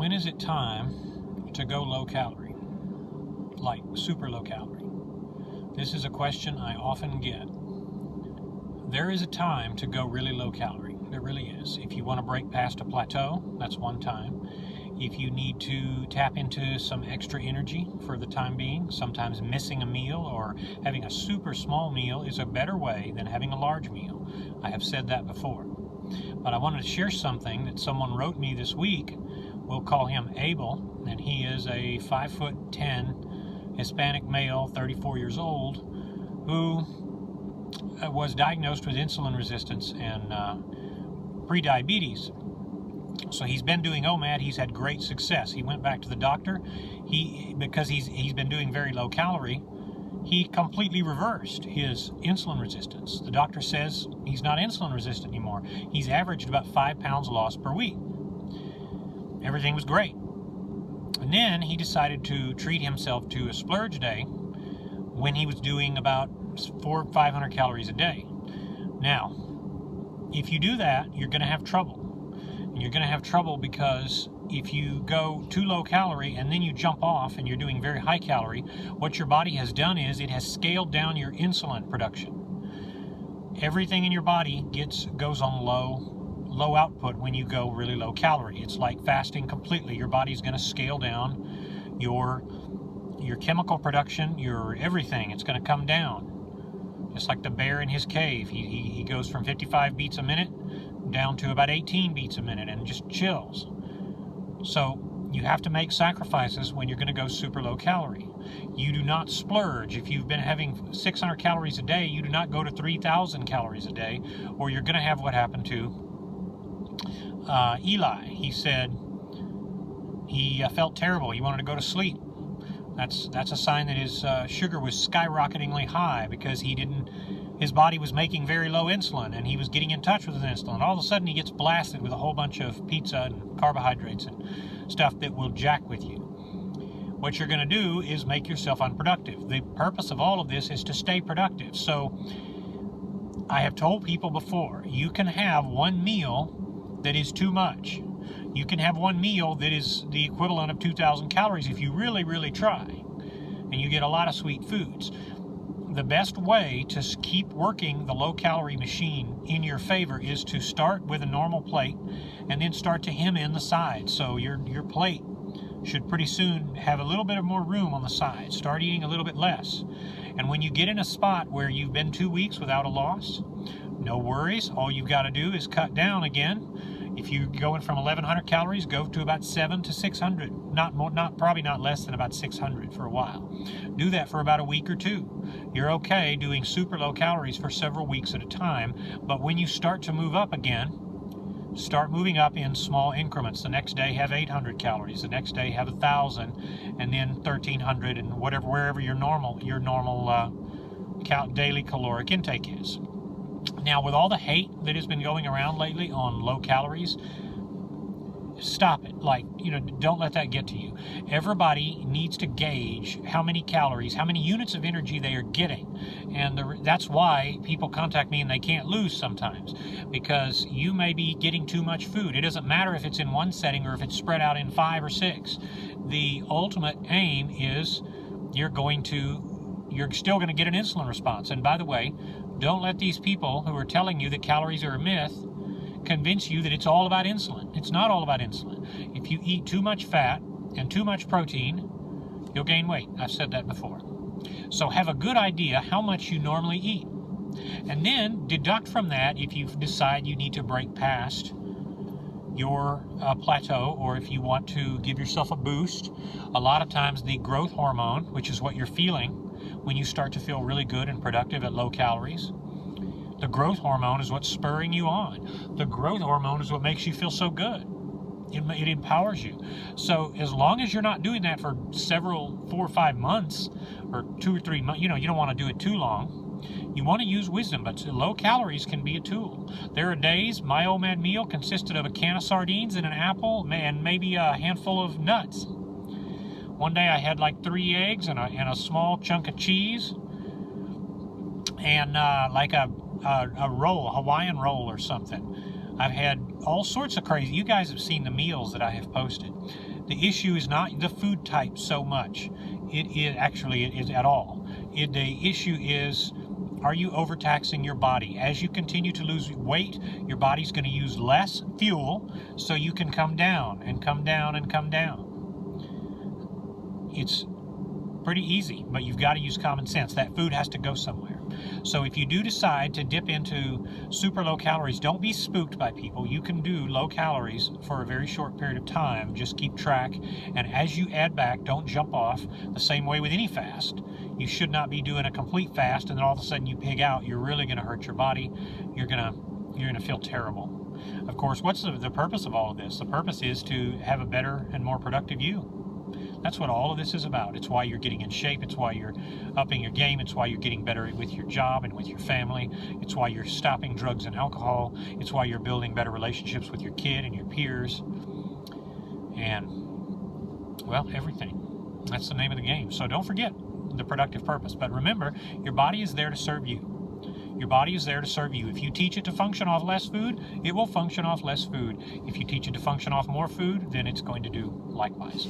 When is it time to go low calorie? Like super low calorie? This is a question I often get. There is a time to go really low calorie. There really is. If you want to break past a plateau, that's one time. If you need to tap into some extra energy for the time being, sometimes missing a meal or having a super small meal is a better way than having a large meal. I have said that before. But I wanted to share something that someone wrote me this week. We'll call him Abel, and he is a 5'10" Hispanic male, 34 years old, who was diagnosed with insulin resistance and pre-diabetes. So he's been doing OMAD. He's had great success. He went back to the doctor. Because he's been doing very low calorie, he completely reversed his insulin resistance. The doctor says he's not insulin resistant anymore. He's averaged about 5 pounds lost per week. Everything was great. And then he decided to treat himself to a splurge day when he was doing about 400 or 500 calories a day. Now, if you do that, you're going to have trouble. And you're going to have trouble because if you go too low calorie and then you jump off and you're doing very high calorie, what your body has done is it has scaled down your insulin production. Everything in your body goes on low output when you go really low calorie. It's like fasting completely. Your body's going to scale down your chemical production, your everything. It's going to come down. Just like the bear in his cave. He goes from 55 beats a minute down to about 18 beats a minute and just chills. So you have to make sacrifices when you're going to go super low calorie. You do not splurge. If you've been having 600 calories a day, you do not go to 3,000 calories a day, or you're going to have what happened to Eli. He said he felt terrible. He wanted to go to sleep. That's a sign that his sugar was skyrocketingly high because his body was making very low insulin, and he was getting in touch with his insulin. All of a sudden he gets blasted with a whole bunch of pizza and carbohydrates and stuff that will jack with you. What you're going to do is make yourself unproductive. The purpose of all of this is to stay productive. So I have told people before, you can have one meal that is too much. You can have one meal that is the equivalent of 2,000 calories if you really, really try. And you get a lot of sweet foods. The best way to keep working the low-calorie machine in your favor is to start with a normal plate and then start to hem in the sides. So your plate should pretty soon have a little bit of more room on the sides. Start eating a little bit less. And when you get in a spot where you've been 2 weeks without a loss, no worries. All you've got to do is cut down again. If you're going from 1,100 calories, go to about 700 to 600. Probably not less than about 600 for a while. Do that for about a week or two. You're okay doing super low calories for several weeks at a time, but when you start to move up again, start moving up in small increments. The next day have 800 calories. The next day have 1,000, and then 1,300, and wherever your normal daily caloric intake is. Now, with all the hate that has been going around lately on low calories, stop it. Don't let that get to you. Everybody needs to gauge how many calories, how many units of energy they are getting. And that's why people contact me and they can't lose sometimes, because you may be getting too much food. It doesn't matter if it's in one setting or if it's spread out in 5 or 6. The ultimate aim is you're still going to get an insulin response. And by the way, don't let these people who are telling you that calories are a myth convince you that it's all about insulin. It's not all about insulin. If you eat too much fat and too much protein, you'll gain weight. I've said that before. So have a good idea how much you normally eat. And then deduct from that if you decide you need to break past your plateau, or if you want to give yourself a boost. A lot of times the growth hormone, which is what you're feeling when you start to feel really good and productive at low calories, the growth hormone is what's spurring you on. The growth hormone is what makes you feel so good. It empowers you. So as long as you're not doing that for 4 or 5 months, or 2 or 3 months, you don't want to do it too long. You want to use wisdom, but low calories can be a tool. There are days my OMAD meal consisted of a can of sardines and an apple and maybe a handful of nuts. One day I had like 3 eggs and a small chunk of cheese and like a roll, a Hawaiian roll or something. I've had all sorts of crazy. You guys have seen the meals that I have posted. The issue is not the food type so much. It is at all. The issue is, are you overtaxing your body? As you continue to lose weight, your body's going to use less fuel so you can come down and come down and come down. It's pretty easy, but you've got to use common sense. That food has to go somewhere. So if you do decide to dip into super low calories, don't be spooked by people. You can do low calories for a very short period of time. Just keep track, and as you add back, don't jump off. The same way with any fast. You should not be doing a complete fast and then all of a sudden you pig out. You're really going to hurt your body. You're going to feel terrible. Of course, what's the purpose of all of this? The purpose is to have a better and more productive you. That's what all of this is about. It's why you're getting in shape. It's why you're upping your game. It's why you're getting better with your job and with your family. It's why you're stopping drugs and alcohol. It's why you're building better relationships with your kid and your peers. And, well, everything. That's the name of the game. So don't forget the productive purpose. But remember, your body is there to serve you. Your body is there to serve you. If you teach it to function off less food, it will function off less food. If you teach it to function off more food, then it's going to do likewise.